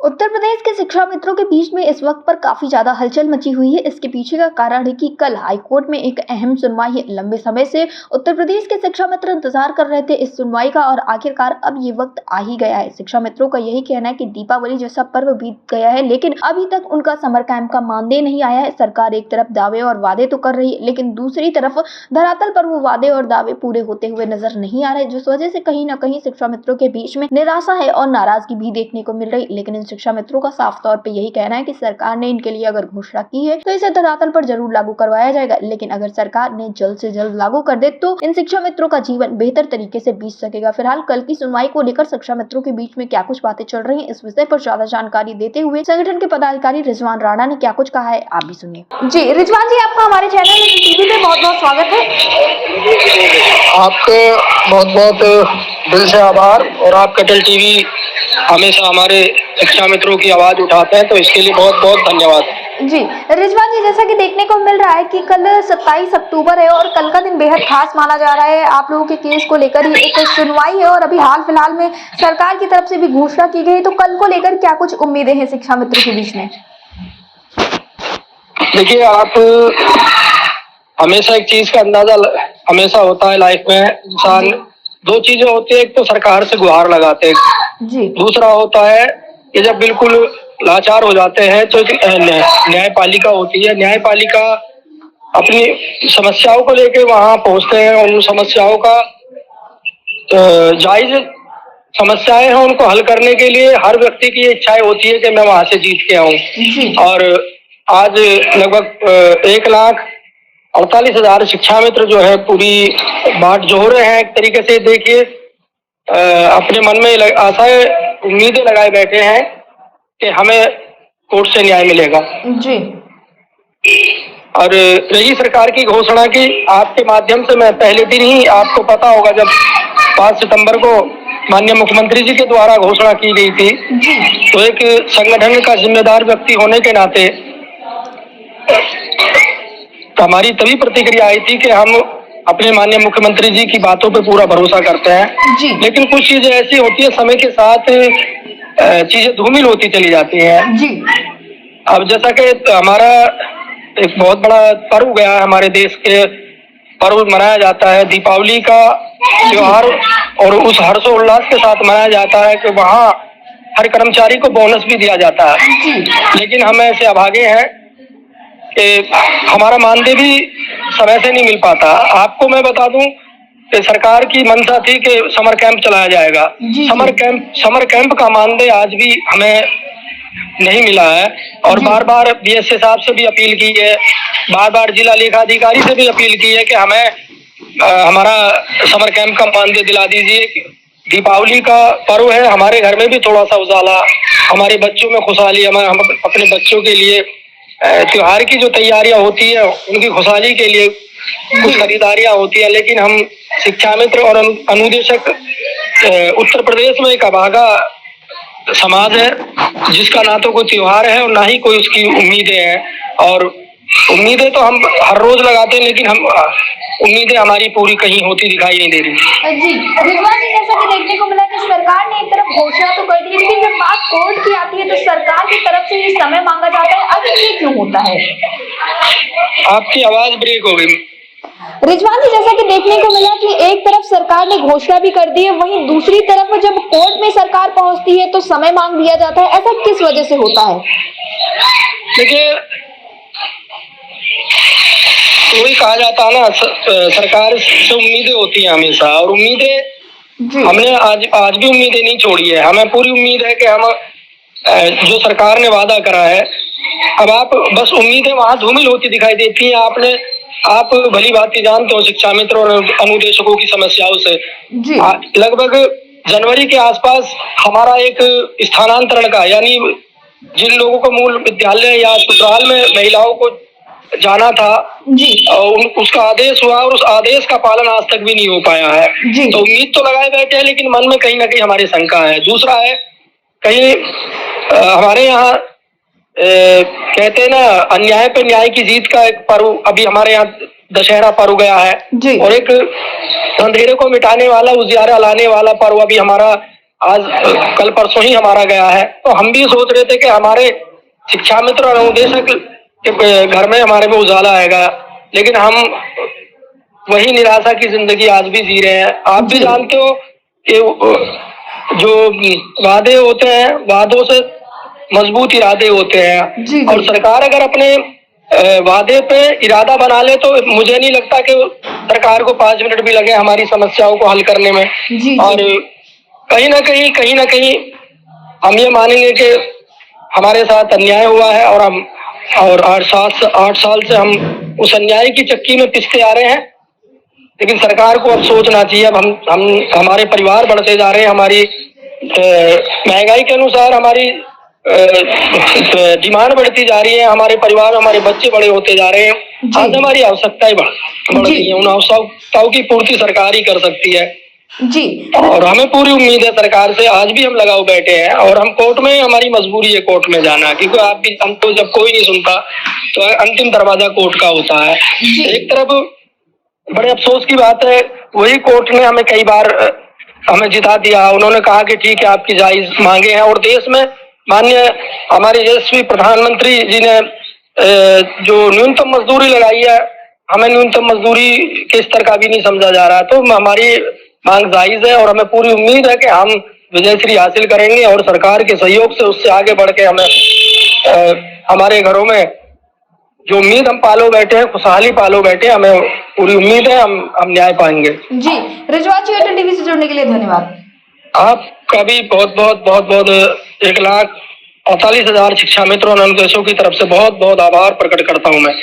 उत्तर प्रदेश के शिक्षा मित्रों के बीच में इस वक्त पर काफी ज्यादा हलचल मची हुई है। इसके पीछे का कारण है कि कल हाईकोर्ट में एक अहम सुनवाई है। लंबे समय से उत्तर प्रदेश के शिक्षा मित्र इंतजार कर रहे थे इस सुनवाई का और आखिरकार अब ये वक्त आ ही गया है। शिक्षा मित्रों का यही कहना है कि दीपावली जैसा पर्व बीत गया है, लेकिन अभी तक उनका समर कैंप का मानदेय नहीं आया है। सरकार एक तरफ दावे और वादे तो कर रही है, लेकिन दूसरी तरफ धरातल पर वो वादे और दावे पूरे होते हुए नजर नहीं आ रहे, जिस वजह से कहीं न कहीं शिक्षा मित्रों के बीच में निराशा है और नाराजगी भी देखने को मिल रही। लेकिन इन शिक्षा मित्रों का साफ तौर पे यही कहना है कि सरकार ने इनके लिए अगर घोषणा की है तो इसे धरातल पर जरूर लागू करवाया जाएगा, लेकिन अगर सरकार ने जल्द से जल्द लागू कर दे तो इन शिक्षा मित्रों का जीवन बेहतर तरीके से बीत सकेगा। फिलहाल कल की सुनवाई को लेकर शिक्षा मित्रों के बीच में क्या कुछ बातें चल रही है, इस विषय पर ज्यादा जानकारी देते हुए संगठन के पदाधिकारी रिजवान राणा ने क्या कुछ कहा है, आप भी सुनिए। जी रिजवान जी, आपका हमारे चैनल टीवी पे बहुत बहुत स्वागत है। आपके बहुत बहुत दिल से आभार। और आप केटल टीवी हमेशा हमारे शिक्षा मित्रों की आवाज उठाते हैं, तो इसके लिए बहुत बहुत धन्यवाद। जी रिजवान जी, जैसा कि देखने को मिल रहा है कि कल 27 अक्टूबर है और कल का दिन बेहद खास माना जा रहा है। आप लोगों के केस को लेकर ही एक सुनवाई है और अभी हाल फिलहाल में सरकार की तरफ से भी घोषणा की गई, तो कल को लेकर क्या कुछ उम्मीदें हैं शिक्षा मित्रों के बीच में? देखिए, आप हमेशा एक चीज का अंदाजा हमेशा होता है लाइफ में। इंसान दो चीजें होती है, एक तो सरकार से गुहार लगाते हैं जी, दूसरा होता है कि जब बिल्कुल लाचार हो जाते हैं तो न्यायपालिका होती है। न्यायपालिका अपनी समस्याओं को लेकर वहां पहुंचते हैं, उन समस्याओं का जायज समस्याएं हैं उनको हल करने के लिए हर व्यक्ति की इच्छाएं होती है कि मैं वहां से जीत के आऊं। और आज लगभग 1,48,000 शिक्षा मित्र जो है पूरी बाट जोह रहे हैं। एक तरीके से देखिए, अपने मन में आशाएं उम्मीदें लगाए बैठे हैं कि हमें कोर्ट से न्याय मिलेगा जी। और रही सरकार की घोषणा की, आपके माध्यम से मैं पहले दिन ही, आपको पता होगा जब 5 सितंबर को माननीय मुख्यमंत्री जी के द्वारा घोषणा की गई थी, तो एक संगठन का जिम्मेदार व्यक्ति होने के नाते हमारी तभी प्रतिक्रिया आई थी कि हम अपने माननीय मुख्यमंत्री जी की बातों पे पूरा भरोसा करते हैं। लेकिन कुछ चीजें ऐसी होती है, समय के साथ चीजें धूमिल होती चली जाती हैं जी। अब जैसा कि हमारा एक बहुत बड़ा पर्व गया है, हमारे देश के पर्व मनाया जाता है दीपावली का त्योहार, और उस हर्षोल्लास के साथ मनाया जाता है कि वहाँ हर कर्मचारी को बोनस भी दिया जाता है। लेकिन हम ऐसे अभागे हैं कि हमारा मानदेय भी समय से नहीं मिल पाता। आपको मैं बता दूं कि सरकार की मंशा थी कि समर कैंप चलाया जाएगा। समर कैंप का मानदेय आज भी हमें नहीं मिला है और बार बार बीएसए साहब से भी अपील की है, बार बार जिला लेखा अधिकारी से भी अपील की है कि हमें हमारा समर कैंप का मानदेय दिला दीजिए। दीपावली का पर्व है, हमारे घर में भी थोड़ा सा उजाला, हमारे बच्चों में खुशहाली, हम अपने बच्चों के लिए त्योहार की जो तैयारियां होती है उनकी खुशहाली के लिए कुछ खरीदारियां होती है। लेकिन हम शिक्षा मित्र और अनुदेशक उत्तर प्रदेश में एक अभागा समाज है जिसका ना तो कोई त्योहार है और ना ही कोई उसकी उम्मीदें हैं। और उम्मीदें तो हम हर रोज लगाते हैं, लेकिन हम उम्मीदें हमारी पूरी कहीं होती दिखाई नहीं दे रही जी। रिजवान जी, जैसा कि देखने को मिला कि सरकार ने एक तरफ घोषणा तो कर दी है, लेकिन जब बात कोर्ट की आती है तो सरकार की तरफ से ये समय मांगा जाता है। अभी ये क्यों होता है? आपकी आवाज ब्रेक हो गई। रिजवान जी, जैसा कि देखने को मिला कि एक तरफ सरकार ने घोषणा भी कर दी है, वहीं दूसरी तरफ जब कोर्ट में सरकार पहुंचती है तो समय मांग दिया जाता है। ऐसा किस वजह से होता है? देखिए, वही कहा जाता है ना, सरकार से उम्मीदें होती हैं हमेशा, और उम्मीदें हमने आज भी उम्मीदें नहीं छोड़ी है। हमें पूरी उम्मीद है कि हम जो सरकार ने वादा करा है, अब आप बस उम्मीदें वहां धूमिल होती दिखाई देती हैं। आप भली भांति जानते हो शिक्षा मित्र और अनुदेशकों की समस्याओं से। लगभग जनवरी के आसपास हमारा एक स्थानांतरण का, यानी जिन लोगों को मूल विद्यालय या ससुराल में महिलाओं को जाना था उसका आदेश हुआ और उस आदेश का पालन आज तक भी नहीं हो पाया है। तो उम्मीद तो लगाए बैठे हैं, लेकिन मन में कहीं ना कहीं हमारी शंका है। दूसरा है, कहीं हमारे यहाँ कहते हैं ना, अन्याय पे न्याय की जीत का एक पर्व अभी हमारे यहाँ दशहरा पर्व गया है, और एक अंधेरे को मिटाने वाला, उजियारा लाने वाला पर्व अभी हमारा आज कल परसों ही हमारा गया है। तो हम भी सोच रहे थे कि हमारे शिक्षा मित्र और अनुदेशक के घर में हमारे में उजाला आएगा, लेकिन हम वही निराशा की जिंदगी आज भी जी रहे हैं। आप भी जानते हो कि जो वादे होते हैं, वादों से मजबूत इरादे होते हैं। और सरकार अगर अपने वादे पे इरादा बना ले तो मुझे नहीं लगता कि सरकार को 5 मिनट भी लगे हमारी समस्याओं को हल करने में। और कहीं ना कहीं हम ये मानेंगे कि हमारे साथ अन्याय हुआ है और 8 साल से हम उस अन्याय की चक्की में पिसते आ रहे हैं। लेकिन सरकार को अब सोचना चाहिए। अब हम हमारे परिवार बढ़ते जा रहे हैं, हमारी महंगाई के अनुसार हमारी डिमांड बढ़ती जा रही है, हमारे परिवार हमारे बच्चे बड़े होते जा रहे हैं। आज हमारी आवश्यकताएं बढ़ रही है, उन आवश्यकताओं की पूर्ति सरकार ही कर सकती है जी। और हमें पूरी उम्मीद है सरकार से। आज भी हम लगाओ बैठे हैं और हम कोर्ट में, हमारी मजबूरी है कोर्ट में जाना, क्योंकि आप भी, हमको जब कोई नहीं सुनता तो अंतिम दरवाजा कोर्ट का होता है। एक तरफ बड़े अफसोस की बात है, वही कोर्ट ने हमें कई बार हमें जिता दिया। उन्होंने कहा कि ठीक है आपकी जायज मांगे हैं, और देश में माननीय हमारे यशस्वी प्रधानमंत्री जी ने जो न्यूनतम मजदूरी लगाई है, हमें न्यूनतम मजदूरी के स्तर का भी नहीं समझा जा रहा। तो हमारी मांग जायज है और हमें पूरी उम्मीद है कि हम विजयश्री हासिल करेंगे और सरकार के सहयोग से उससे आगे बढ़ के हमें हमारे घरों में जो उम्मीद हम पालो बैठे हैं, खुशहाली पालो बैठे हैं, हमें पूरी उम्मीद है हम न्याय पाएंगे। जी, रिजवान जी, एयरटेल टीवी से जुड़ने के लिए धन्यवाद। आपका भी बहुत बहुत 1,48,000 शिक्षा मित्रों और अनुदेशों की तरफ से बहुत बहुत आभार प्रकट करता हूं मैं।